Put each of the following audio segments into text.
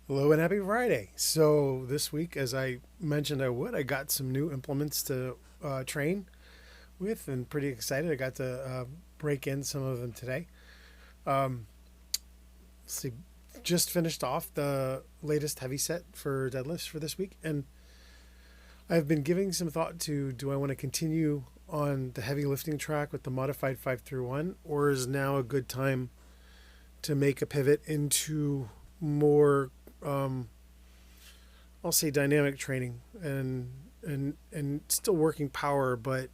Hello and happy Friday. So this week, as I mentioned I would, I got some new implements to train with and pretty excited. I got to break in some of them today. Um, let's see, just finished off the latest heavy set for deadlifts for this week. And I've been giving some thought to, do I want to continue on the heavy lifting track with the modified 5 through 1, or is now a good time to make a pivot into more um, I'll say dynamic training and still working power, but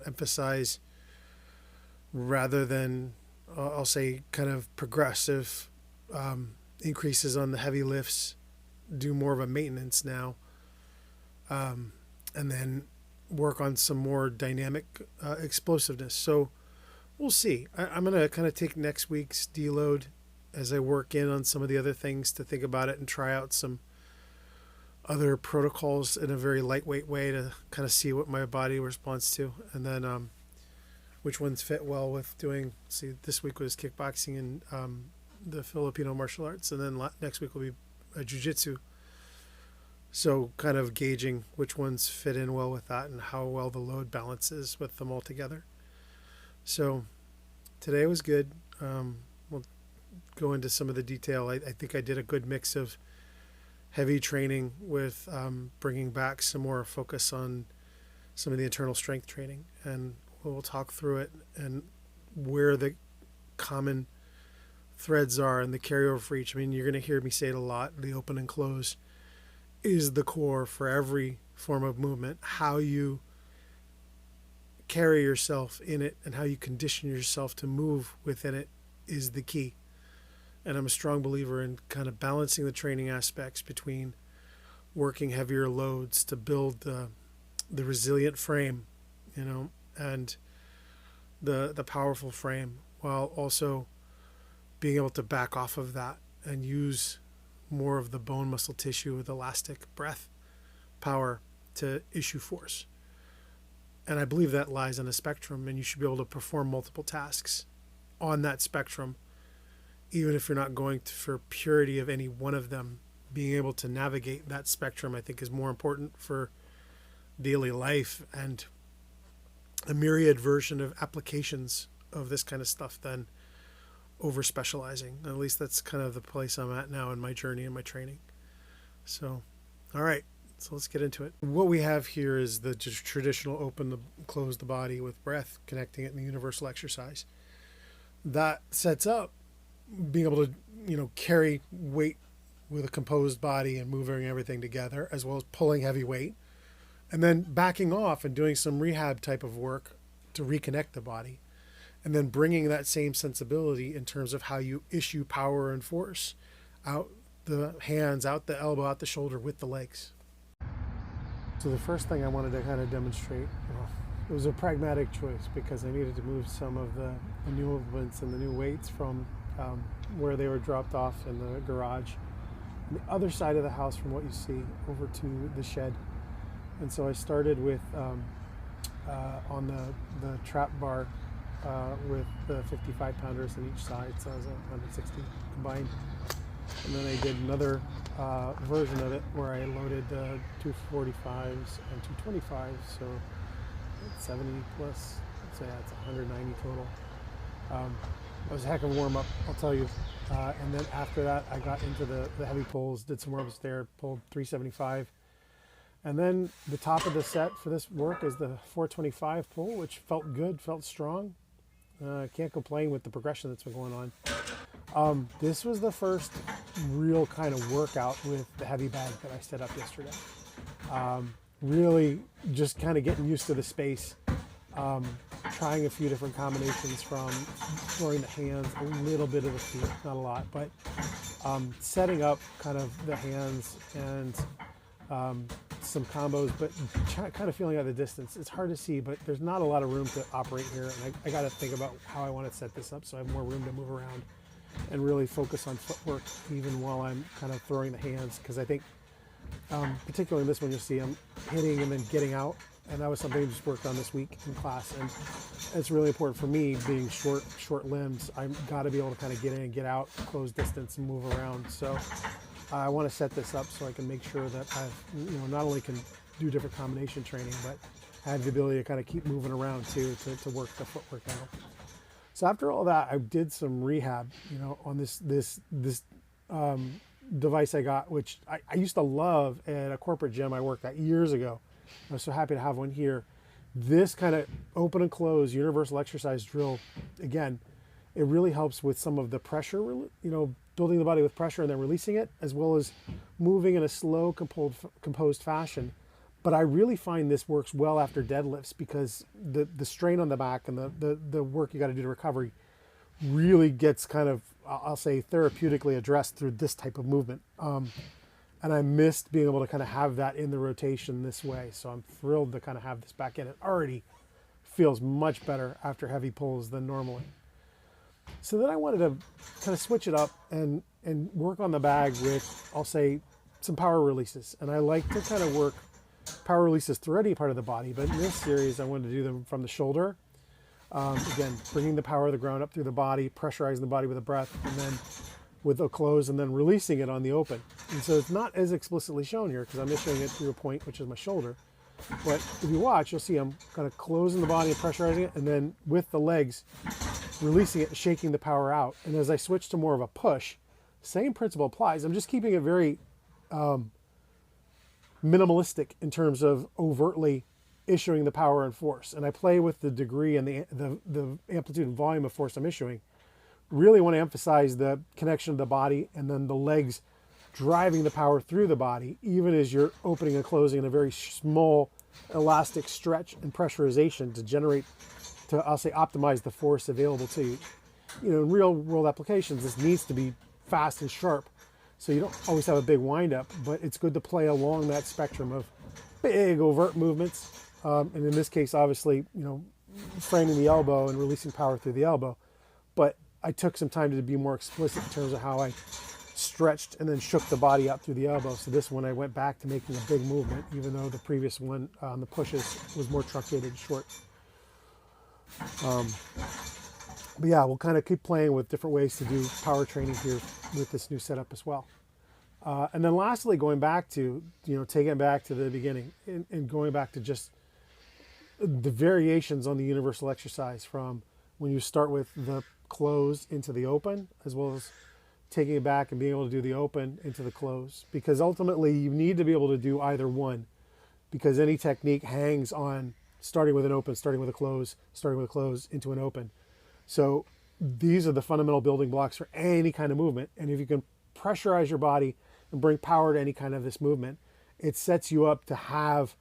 emphasize rather than I'll say kind of progressive increases on the heavy lifts. Do more of a maintenance now, and then work on some more dynamic explosiveness. So we'll see. I'm gonna kind of take next week's deload as I work in on some of the other things to think about it and try out some other protocols in a very lightweight way to kind of see what my body responds to, and then which ones fit well with doing. See, this week was kickboxing and the Filipino martial arts, and then next week will be jiu-jitsu. So kind of gauging which ones fit in well with that and how well the load balances with them all together. So today was good. We'll go into some of the detail. I think I did a good mix of heavy training with bringing back some more focus on some of the internal strength training, and we'll talk through it and where the common threads are and the carryover for each. I mean, you're going to hear me say it a lot. The open and close is the core for every form of movement. How you carry yourself in it and how you condition yourself to move within it is the key. And I'm a strong believer in kind of balancing the training aspects between working heavier loads to build the resilient frame, and the powerful frame, while also being able to back off of that and use more of the bone muscle tissue with elastic breath power to issue force. And I believe that lies on a spectrum, and you should be able to perform multiple tasks on that spectrum, even if you're not going for purity of any one of them. Being able to navigate that spectrum, I think, is more important for daily life and a myriad version of applications of this kind of stuff than over specializing. At least that's kind of the place I'm at now in my journey and my training. So, all right, so let's get into it. What we have here is the traditional close the body with breath, connecting it in the universal exercise. That sets up being able to, carry weight with a composed body and moving everything together, as well as pulling heavy weight, and then backing off and doing some rehab type of work to reconnect the body, and then bringing that same sensibility in terms of how you issue power and force out the hands, out the elbow, out the shoulder with the legs. So the first thing I wanted to kind of demonstrate, it was a pragmatic choice because I needed to move some of the new movements and the new weights from where they were dropped off in the garage, on the other side of the house from what you see, over to the shed. And so I started with on the trap bar with the 55 pounders on each side, so I was at 160 combined. And then I did another version of it where I loaded 245s and 225s, so 70 plus, so yeah, it's 190 total. It was a heck of a warm-up, I'll tell you. And then after that, I got into the heavy pulls, did some warm-ups there, pulled 375. And then the top of the set for this work is the 425 pull, which felt good, felt strong. Can't complain with the progression that's been going on. This was the first real kind of workout with the heavy bag that I set up yesterday. Really just kind of getting used to the space. Trying a few different combinations from throwing the hands, a little bit of the feet, not a lot, but setting up kind of the hands and some combos, but kind of feeling out the distance. It's hard to see, but there's not a lot of room to operate here, and I got to think about how I want to set this up so I have more room to move around and really focus on footwork even while I'm kind of throwing the hands, because I think particularly in this one, you'll see I'm hitting and then getting out, and that was something I just worked on this week in class, and it's really important for me, being short limbs. I've got to be able to kind of get in and get out, close distance, and move around. So I want to set this up so I can make sure that I've, not only can do different combination training, but I have the ability to kind of keep moving around too to work the footwork angle. So after all that, I did some rehab, on this device I got, which I used to love at a corporate gym I worked at years ago. I was so happy to have one here. This kind of open and close universal exercise drill, again, it really helps with some of the pressure, building the body with pressure and then releasing it, as well as moving in a slow, composed fashion. But I really find this works well after deadlifts because the strain on the back and the work you got to do to recovery really gets kind of, I'll say, therapeutically addressed through this type of movement. And I missed being able to kind of have that in the rotation this way. So I'm thrilled to kind of have this back in. It already feels much better after heavy pulls than normally. So then I wanted to kind of switch it up and work on the bag with, I'll say, some power releases. And I like to kind of work power releases through any part of the body, but in this series I wanted to do them from the shoulder. Again, bringing the power of the ground up through the body, pressurizing the body with a breath, and then with a close, and then releasing it on the open. And so it's not as explicitly shown here because I'm issuing it through a point, which is my shoulder. But if you watch, you'll see I'm kind of closing the body and pressurizing it, and then with the legs, releasing it and shaking the power out. And as I switch to more of a push, same principle applies. I'm just keeping it very minimalistic in terms of overtly issuing the power and force. And I play with the degree and the amplitude and volume of force I'm issuing. Really want to emphasize the connection to the body and then the legs driving the power through the body, even as you're opening and closing in a very small elastic stretch and pressurization to generate, I'll say, optimize the force available to you. In real world applications, this needs to be fast and sharp. So you don't always have a big wind up, but it's good to play along that spectrum of big overt movements. And in this case, obviously, framing the elbow and releasing power through the elbow. But I took some time to be more explicit in terms of how I stretched and then shook the body out through the elbow. So this one I went back to making a big movement, even though the previous one on the pushes was more truncated and short. But yeah, we'll kind of keep playing with different ways to do power training here with this new setup as well. And then lastly, going back to, taking it back to the beginning and going back to just the variations on the universal exercise from when you start with the close into the open, as well as taking it back and being able to do the open into the close. Because ultimately you need to be able to do either one, because any technique hangs on starting with an open, starting with a close, starting with a close into an open. So these are the fundamental building blocks for any kind of movement. And if you can pressurize your body and bring power to any kind of this movement, it sets you up to have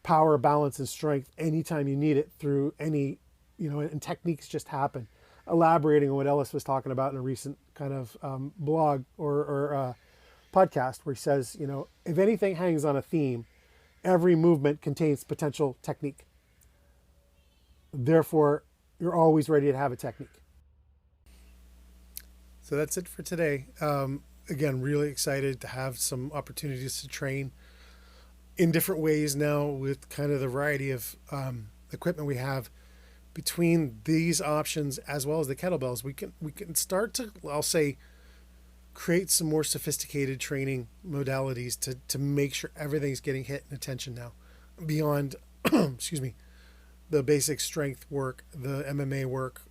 power, balance, and strength anytime you need it through any, and techniques just happen. Elaborating on what Ellis was talking about in a recent kind of blog or podcast where he says, if anything hangs on a theme, every movement contains potential technique. Therefore, you're always ready to have a technique. So that's it for today. Again, really excited to have some opportunities to train in different ways now with kind of the variety of equipment we have between these options as well as the kettlebells. We can start to, I'll say, create some more sophisticated training modalities to make sure everything's getting hit and attention now beyond, excuse me, the basic strength work, the MMA work.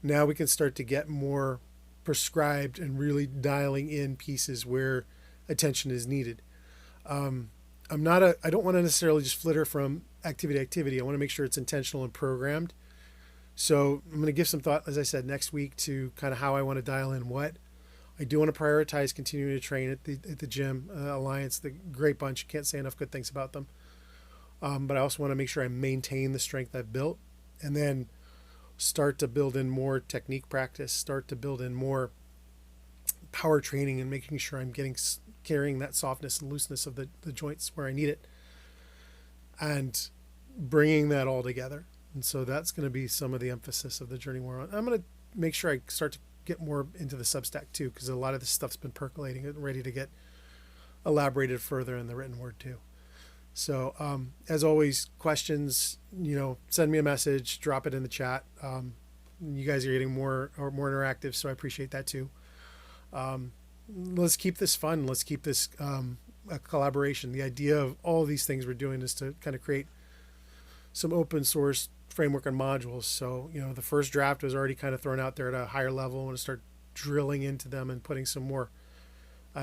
Now we can start to get more prescribed and really dialing in pieces where attention is needed. I don't want to necessarily just flitter from activity to activity. I want to make sure it's intentional and programmed. So I'm going to give some thought, as I said, next week to kind of how I want to dial in what. I do want to prioritize continuing to train at the gym, Alliance, the great bunch. Can't say enough good things about them. But I also want to make sure I maintain the strength I've built, and then start to build in more technique practice, start to build in more power training, and making sure I'm carrying that softness and looseness of the joints where I need it, and bringing that all together. And so that's going to be some of the emphasis of the journey we're on. I'm going to make sure I start to get more into the Substack too, because a lot of this stuff's been percolating and ready to get elaborated further in the written word too. So as always, questions, send me a message, drop it in the chat. You guys are getting more interactive, so I appreciate that too. let's keep this fun. Let's keep this a collaboration. The idea of all these things we're doing is to kind of create some open source framework and modules. So, the first draft was already kind of thrown out there at a higher level. I want to start drilling into them and putting some more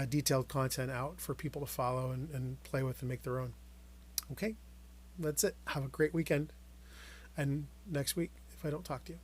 detailed content out for people to follow and play with and make their own. Okay, that's it. Have a great weekend. And next week, if I don't talk to you.